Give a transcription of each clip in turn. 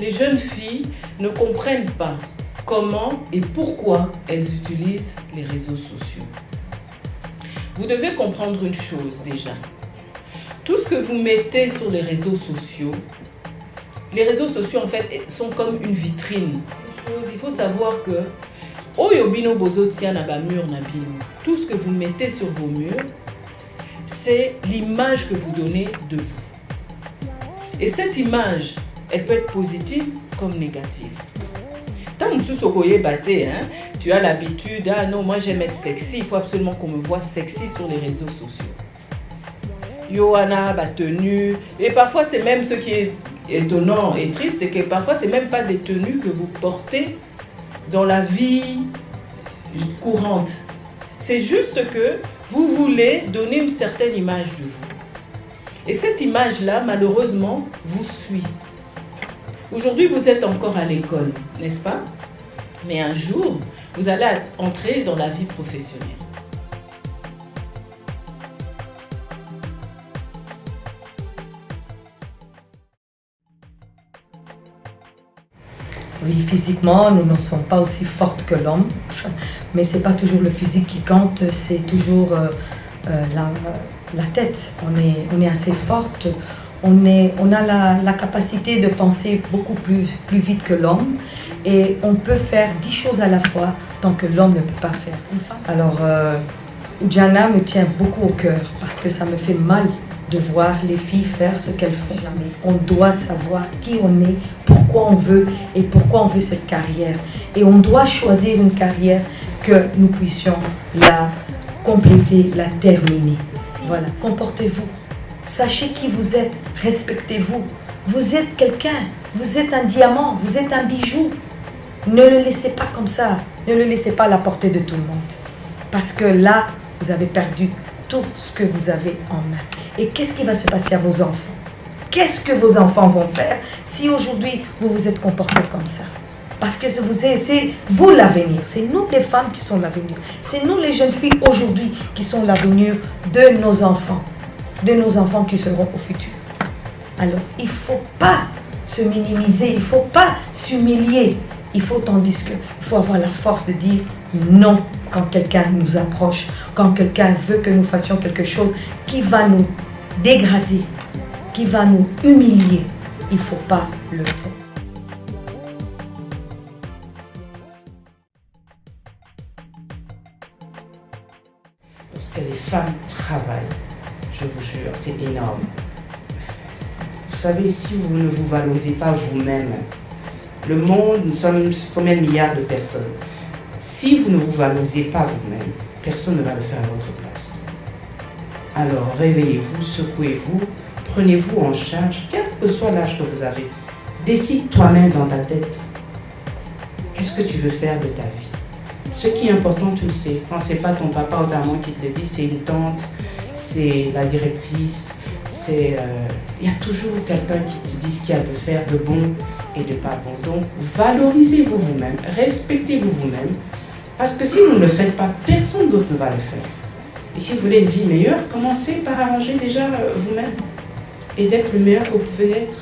les jeunes filles ne comprennent pas comment et pourquoi elles utilisent les réseaux sociaux. Vous devez comprendre une chose déjà. Tout ce que vous mettez sur les réseaux sociaux en fait sont comme une vitrine. Il faut savoir que tout ce que vous mettez sur vos murs, c'est l'image que vous donnez de vous. Et cette image, elle peut être positive comme négative. Tu as l'habitude, ah non, moi j'aime être sexy, il faut absolument qu'on me voit sexy sur les réseaux sociaux. Johanna, tenue, et parfois c'est même ce qui est étonnant et triste, c'est que parfois c'est même pas des tenues que vous portez dans la vie courante. C'est juste que vous voulez donner une certaine image de vous. Et cette image-là, malheureusement, vous suit. Aujourd'hui, vous êtes encore à l'école, n'est-ce pas? Mais un jour, vous allez entrer dans la vie professionnelle. Oui, physiquement, nous ne sommes pas aussi fortes que l'homme, mais ce n'est pas toujours le physique qui compte, c'est toujours la tête. On est assez forte, on a la capacité de penser beaucoup plus vite que l'homme et on peut faire 10 choses à la fois tant que l'homme ne peut pas faire. Alors, Ujana me tient beaucoup au cœur parce que ça me fait mal de voir les filles faire ce qu'elles font. On doit savoir qui on est, pourquoi on veut et pourquoi on veut cette carrière. Et on doit choisir une carrière que nous puissions la compléter, la terminer. Voilà, comportez-vous. Sachez qui vous êtes, respectez-vous. Vous êtes quelqu'un, vous êtes un diamant, vous êtes un bijou. Ne le laissez pas comme ça, ne le laissez pas à la portée de tout le monde. Parce que là, vous avez perdu tout ce que vous avez en main. Et qu'est-ce qui va se passer à vos enfants? Qu'est-ce que vos enfants vont faire si aujourd'hui vous vous êtes comportés comme ça? Parce que c'est vous l'avenir, c'est nous les femmes qui sommes l'avenir. C'est nous les jeunes filles aujourd'hui qui sont l'avenir de nos enfants qui seront au futur. Alors il ne faut pas se minimiser, il ne faut pas s'humilier. Il faut avoir la force de dire non quand quelqu'un nous approche, quand quelqu'un veut que nous fassions quelque chose qui va nous dégrader, qui va nous humilier. Il ne faut pas le faire. Lorsque les femmes travaillent, je vous jure, c'est énorme. Vous savez, si vous ne vous valorisez pas vous-même, le monde, nous sommes combien de milliards de personnes. Si vous ne vous valorisez pas vous-même, personne ne va le faire à votre place. Alors réveillez-vous, secouez-vous, prenez-vous en charge, quel que soit l'âge que vous avez. Décide toi-même dans ta tête. Qu'est-ce que tu veux faire de ta vie? Ce qui est important, tu le sais. Quand ce n'est pas ton papa ou ta maman qui te le dit, c'est une tante, c'est la directrice, il y a toujours quelqu'un qui te dit ce qu'il y a de faire de bon et de pas bon. Donc, valorisez-vous vous-même, respectez-vous vous-même, parce que si vous ne le faites pas, personne d'autre ne va le faire. Et si vous voulez une vie meilleure, commencez par arranger déjà vous-même et d'être le meilleur que vous pouvez être.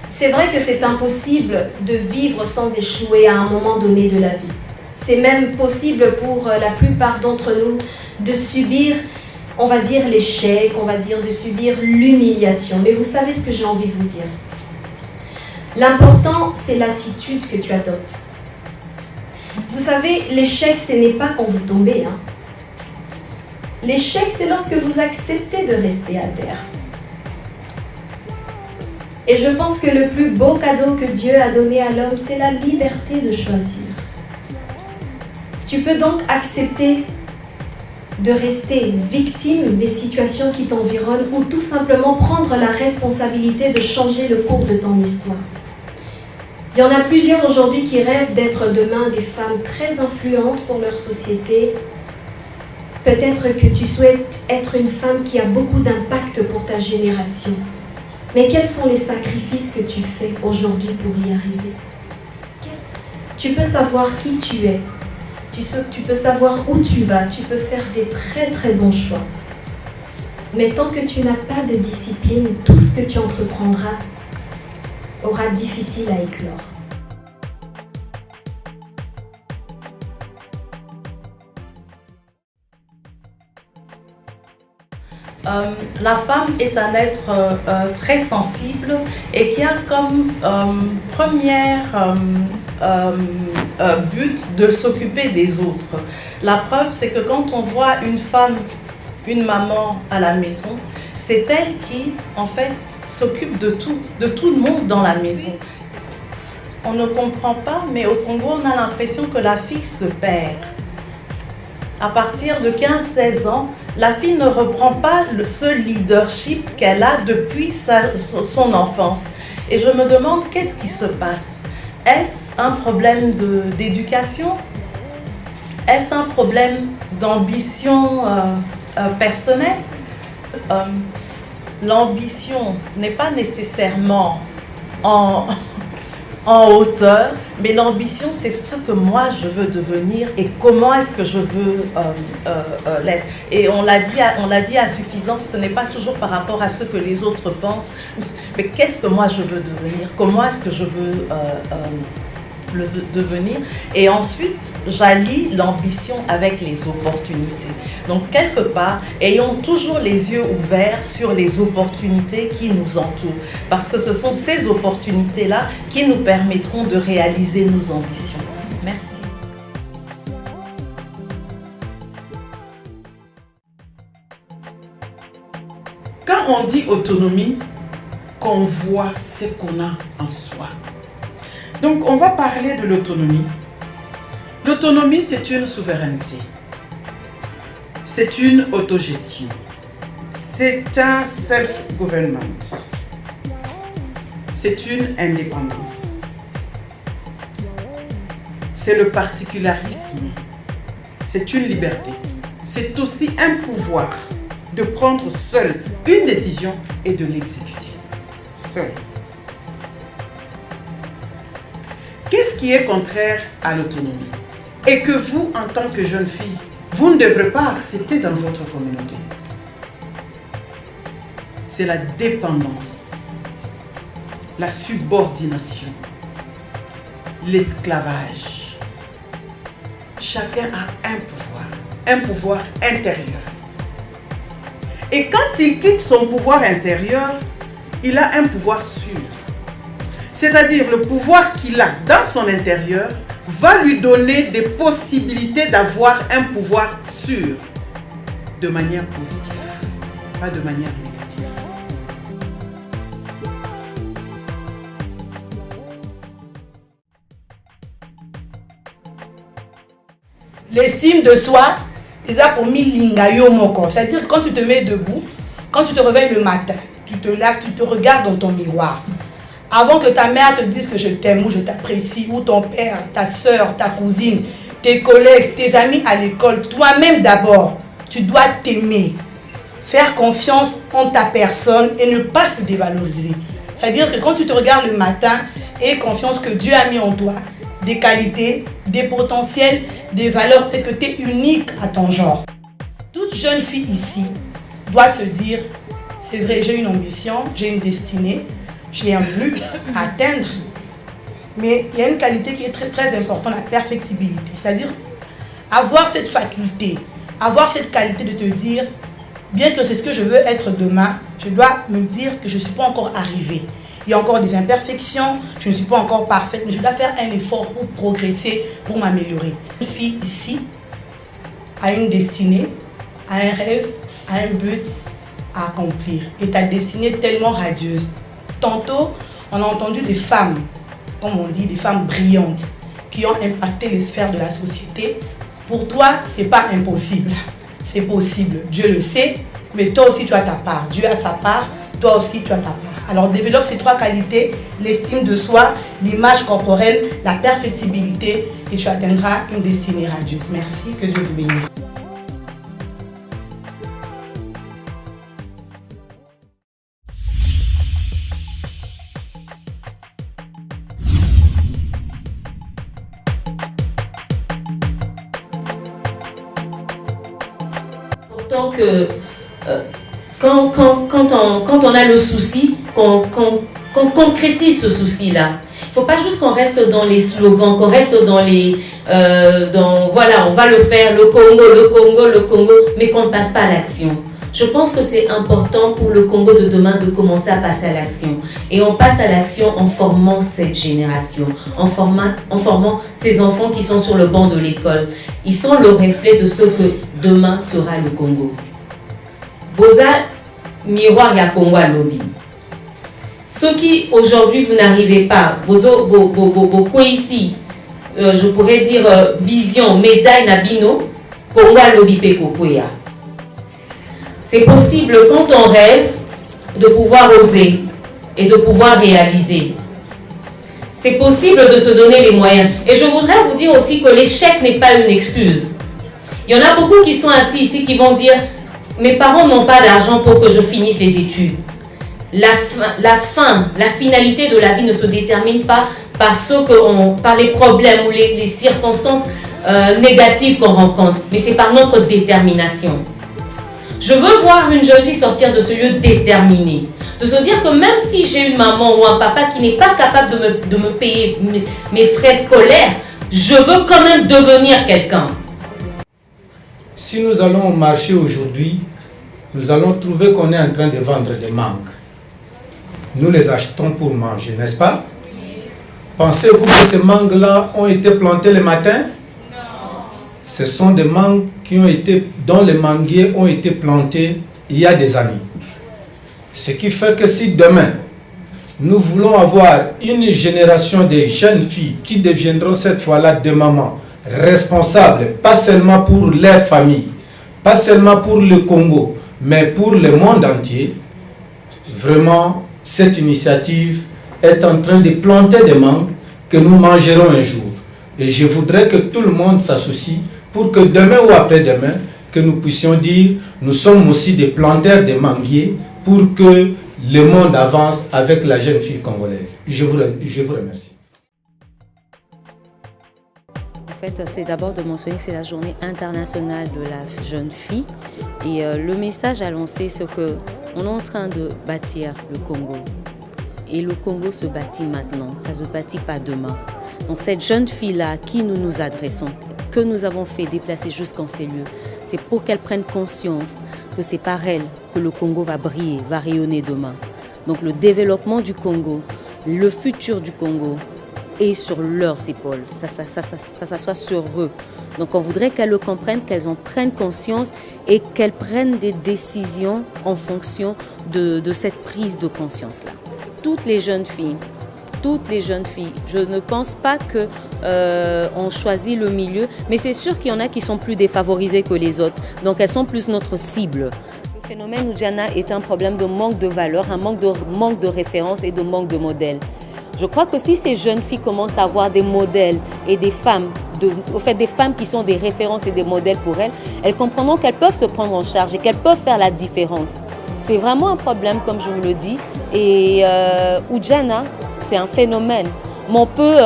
C'est vrai que c'est impossible de vivre sans échouer à un moment donné de la vie. C'est même possible pour la plupart d'entre nous de subir, on va dire, l'échec, on va dire de subir l'humiliation. Mais vous savez ce que j'ai envie de vous dire. L'important, c'est l'attitude que tu adoptes. Vous savez, l'échec, ce n'est pas quand vous tombez. L'échec, c'est lorsque vous acceptez de rester à terre. Et je pense que le plus beau cadeau que Dieu a donné à l'homme, c'est la liberté de choisir. Tu peux donc accepter de rester victime des situations qui t'environnent ou tout simplement prendre la responsabilité de changer le cours de ton histoire. Il y en a plusieurs aujourd'hui qui rêvent d'être demain des femmes très influentes pour leur société. Peut-être que tu souhaites être une femme qui a beaucoup d'impact pour ta génération. Mais quels sont les sacrifices que tu fais aujourd'hui pour y arriver? Tu peux savoir qui tu es Tu peux savoir où tu vas, tu peux faire des très très bons choix. Mais tant que tu n'as pas de discipline, tout ce que tu entreprendras aura difficile à éclore. La femme est un être très sensible et qui a comme première but de s'occuper des autres. La preuve, c'est que quand on voit une femme, une maman à la maison, c'est elle qui, en fait, s'occupe de tout le monde dans la maison. On ne comprend pas, mais au Congo, on a l'impression que la fille se perd. À partir de 15-16 ans, la fille ne reprend pas ce leadership qu'elle a depuis son enfance. Et je me demande qu'est-ce qui se passe. Est-ce un problème d'éducation? Est-ce un problème d'ambition personnelle? L'ambition n'est pas nécessairement en hauteur, mais l'ambition, c'est ce que moi je veux devenir et comment est-ce que je veux l'être. Et on l'a dit à suffisance, ce n'est pas toujours par rapport à ce que les autres pensent, mais qu'est-ce que moi je veux devenir, comment est-ce que je veux le devenir. Et ensuite, j'allie l'ambition avec les opportunités. Donc, quelque part, ayons toujours les yeux ouverts sur les opportunités qui nous entourent. Parce que ce sont ces opportunités-là qui nous permettront de réaliser nos ambitions. Merci. Quand on dit autonomie, qu'on voit ce qu'on a en soi. Donc, on va parler de l'autonomie. L'autonomie, c'est une souveraineté. C'est une autogestion. C'est un self-government. C'est une indépendance. C'est le particularisme. C'est une liberté. C'est aussi un pouvoir de prendre seul une décision et de l'exécuter. Seul. Qu'est-ce qui est contraire à l'autonomie? Et que vous, en tant que jeune fille, vous ne devrez pas accepter dans votre communauté. C'est la dépendance, la subordination, l'esclavage. Chacun a un pouvoir intérieur. Et quand il quitte son pouvoir intérieur, il a un pouvoir sûr. C'est-à-dire le pouvoir qu'il a dans son intérieur va lui donner des possibilités d'avoir un pouvoir sûr, de manière positive, pas de manière négative. L'estime de soi, c'est-à-dire que quand tu te mets debout, quand tu te réveilles le matin, tu te laves, tu te regardes dans ton miroir. Avant que ta mère te dise que je t'aime ou je t'apprécie, ou ton père, ta soeur, ta cousine, tes collègues, tes amis à l'école, toi-même d'abord, tu dois t'aimer. Faire confiance en ta personne et ne pas se dévaloriser. C'est-à-dire que quand tu te regardes le matin, aie confiance que Dieu a mis en toi des qualités, des potentiels, des valeurs et que tu es unique à ton genre. Toute jeune fille ici doit se dire, c'est vrai, j'ai une ambition, j'ai une destinée, j'ai un but à atteindre. Mais il y a une qualité qui est très, très importante, la perfectibilité. C'est-à-dire avoir cette faculté, avoir cette qualité de te dire, bien que c'est ce que je veux être demain, je dois me dire que je ne suis pas encore arrivée. Il y a encore des imperfections, je ne suis pas encore parfaite, mais je dois faire un effort pour progresser, pour m'améliorer. Une fille ici a une destinée, a un rêve, a un but à accomplir. Et ta destinée est tellement radieuse. Tantôt, on a entendu des femmes, comme on dit, des femmes brillantes, qui ont impacté les sphères de la société. Pour toi, ce n'est pas impossible. C'est possible. Dieu le sait, mais toi aussi, tu as ta part. Dieu a sa part, toi aussi, tu as ta part. Alors, développe ces trois qualités, l'estime de soi, l'image corporelle, la perfectibilité, et tu atteindras une destinée radieuse. Merci, que Dieu vous bénisse. important que quand on a le souci, qu'on concrétise ce souci-là. Il ne faut pas juste qu'on reste dans les slogans, qu'on reste dans les... voilà, on va le faire, le Congo, mais qu'on ne passe pas à l'action. Je pense que c'est important pour le Congo de demain de commencer à passer à l'action. Et on passe à l'action en formant cette génération, en formant ces enfants qui sont sur le banc de l'école. Ils sont le reflet de ce que demain sera le Congo. Boza, miroir ya Congo à lobby. Ceux qui aujourd'hui vous n'arrivez pas, quoi ici, je pourrais dire vision, médaille nabino, Congo à lobby pe kokoya. C'est possible quand on rêve de pouvoir oser et de pouvoir réaliser. C'est possible de se donner les moyens. Et je voudrais vous dire aussi que l'échec n'est pas une excuse. Il y en a beaucoup qui sont assis ici qui vont dire « Mes parents n'ont pas d'argent pour que je finisse les études ». La finalité de la vie ne se détermine pas par les problèmes ou les circonstances négatives qu'on rencontre, mais c'est par notre détermination. Je veux voir une jeune fille sortir de ce lieu déterminée. De se dire que même si j'ai une maman ou un papa qui n'est pas capable de me payer mes frais scolaires, je veux quand même devenir quelqu'un. Si nous allons au marché aujourd'hui, nous allons trouver qu'on est en train de vendre des mangues. Nous les achetons pour manger, n'est-ce pas? Pensez-vous que ces mangues-là ont été plantées le matin? Ce sont des mangues dont les manguiers ont été plantés il y a des années. Ce qui fait que si demain, nous voulons avoir une génération de jeunes filles qui deviendront cette fois-là des mamans responsables, pas seulement pour leur famille, pas seulement pour le Congo, mais pour le monde entier, vraiment, cette initiative est en train de planter des mangues que nous mangerons un jour. Et je voudrais que tout le monde s'associe pour que demain ou après-demain, que nous puissions dire, nous sommes aussi des planteurs de manguiers pour que le monde avance avec la jeune fille congolaise. Je vous remercie. En fait, c'est d'abord de mentionner que c'est la journée internationale de la jeune fille. Et le message à lancer, c'est qu'on est en train de bâtir le Congo. Et le Congo se bâtit maintenant, ça ne se bâtit pas demain. Donc cette jeune fille-là à qui nous nous adressons, que nous avons fait déplacer jusqu'en ces lieux, c'est pour qu'elle prenne conscience que c'est par elle que le Congo va briller, va rayonner demain. Donc le développement du Congo, le futur du Congo est sur leurs épaules, ça s'assoit sur eux. Donc on voudrait qu'elles le comprennent, qu'elles en prennent conscience et qu'elles prennent des décisions en fonction de cette prise de conscience-là. Toutes les jeunes filles, je ne pense pas qu'on choisit le milieu, mais c'est sûr qu'il y en a qui sont plus défavorisées que les autres, donc elles sont plus notre cible. Le phénomène Oudjana est un problème de manque de valeur, un manque de référence et de manque de modèles. Je crois que si ces jeunes filles commencent à avoir des modèles et des femmes, des femmes qui sont des références et des modèles pour elles, elles comprendront qu'elles peuvent se prendre en charge et qu'elles peuvent faire la différence. C'est vraiment un problème, comme je vous le dis, et Oudjana, c'est un phénomène, mais on peut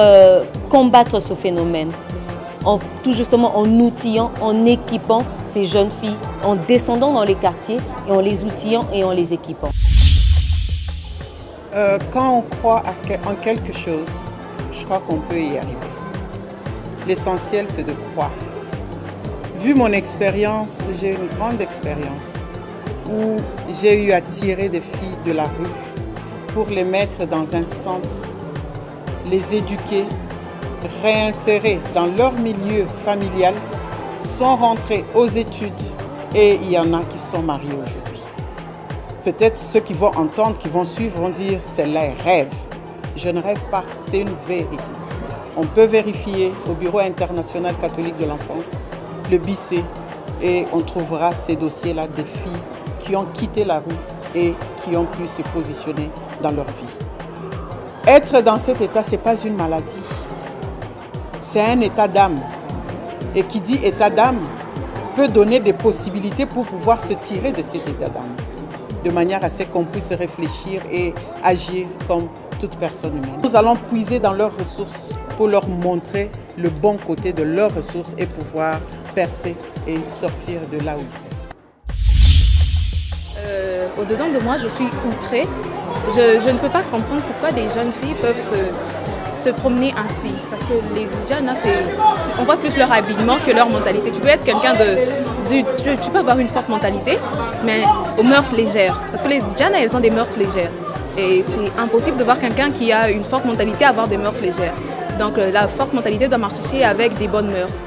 combattre ce phénomène tout justement en outillant, en équipant ces jeunes filles, en descendant dans les quartiers et en les outillant et en les équipant. Quand on croit en quelque chose, je crois qu'on peut y arriver. L'essentiel, c'est de croire. Vu mon expérience, j'ai une grande expérience où j'ai eu à tirer des filles de la rue pour les mettre dans un centre, les éduquer, réinsérer dans leur milieu familial, sont rentrés aux études et il y en a qui sont mariés aujourd'hui. Peut-être ceux qui vont entendre, qui vont suivre, vont dire « celle-là elle rêve ». Je ne rêve pas, c'est une vérité. On peut vérifier au Bureau international catholique de l'enfance, le BICE, et on trouvera ces dossiers-là des filles qui ont quitté la rue et qui ont pu se positionner dans leur vie. Être dans cet état, ce n'est pas une maladie. C'est un état d'âme. Et qui dit état d'âme peut donner des possibilités pour pouvoir se tirer de cet état d'âme. De manière à ce qu'on puisse réfléchir et agir comme toute personne humaine. Nous allons puiser dans leurs ressources pour leur montrer le bon côté de leurs ressources et pouvoir percer et sortir de là où ils sont. Au-dedans de moi, je suis outrée. Je ne peux pas comprendre pourquoi des jeunes filles peuvent se promener ainsi. Parce que les Idjana, on voit plus leur habillement que leur mentalité. Tu peux être quelqu'un tu peux avoir une forte mentalité, mais aux mœurs légères. Parce que les Idjana, elles ont des mœurs légères. Et c'est impossible de voir quelqu'un qui a une forte mentalité avoir des mœurs légères. Donc la forte mentalité doit marcher avec des bonnes mœurs.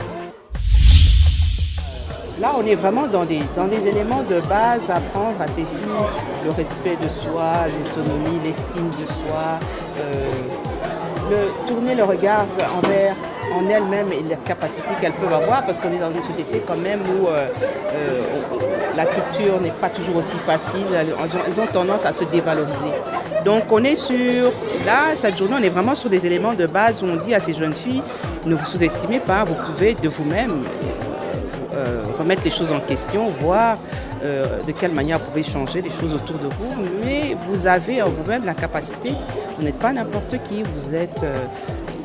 Là, on est vraiment dans des éléments de base à apprendre à ces filles, le respect de soi, l'autonomie, l'estime de soi, tourner le regard en elles-mêmes et les capacités qu'elles peuvent avoir, parce qu'on est dans une société quand même où la culture n'est pas toujours aussi facile, elles ont tendance à se dévaloriser. Donc on est cette journée, on est vraiment sur des éléments de base où on dit à ces jeunes filles, ne vous sous-estimez pas, vous pouvez de vous-même remettre les choses en question, voir de quelle manière vous pouvez changer les choses autour de vous, mais vous avez en vous-même la capacité, vous n'êtes pas n'importe qui, vous êtes...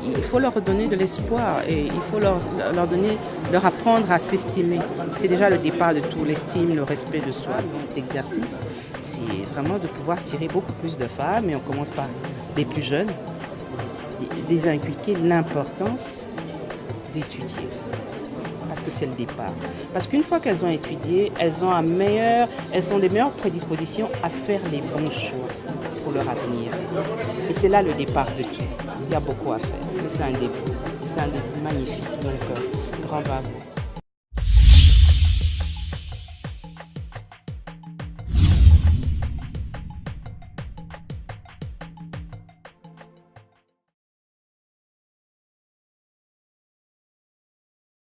il faut leur donner de l'espoir et il faut leur apprendre à s'estimer. C'est déjà le départ de tout, l'estime, le respect de soi. Cet exercice, c'est vraiment de pouvoir tirer beaucoup plus de femmes, et on commence par les plus jeunes, les inculquer l'importance d'étudier. Parce que c'est le départ. Parce qu'une fois qu'elles ont étudié, elles ont les meilleures prédispositions à faire les bons choix pour leur avenir. Et c'est là le départ de tout. Il y a beaucoup à faire. Mais c'est un début. C'est un début magnifique. Donc, grand bravo.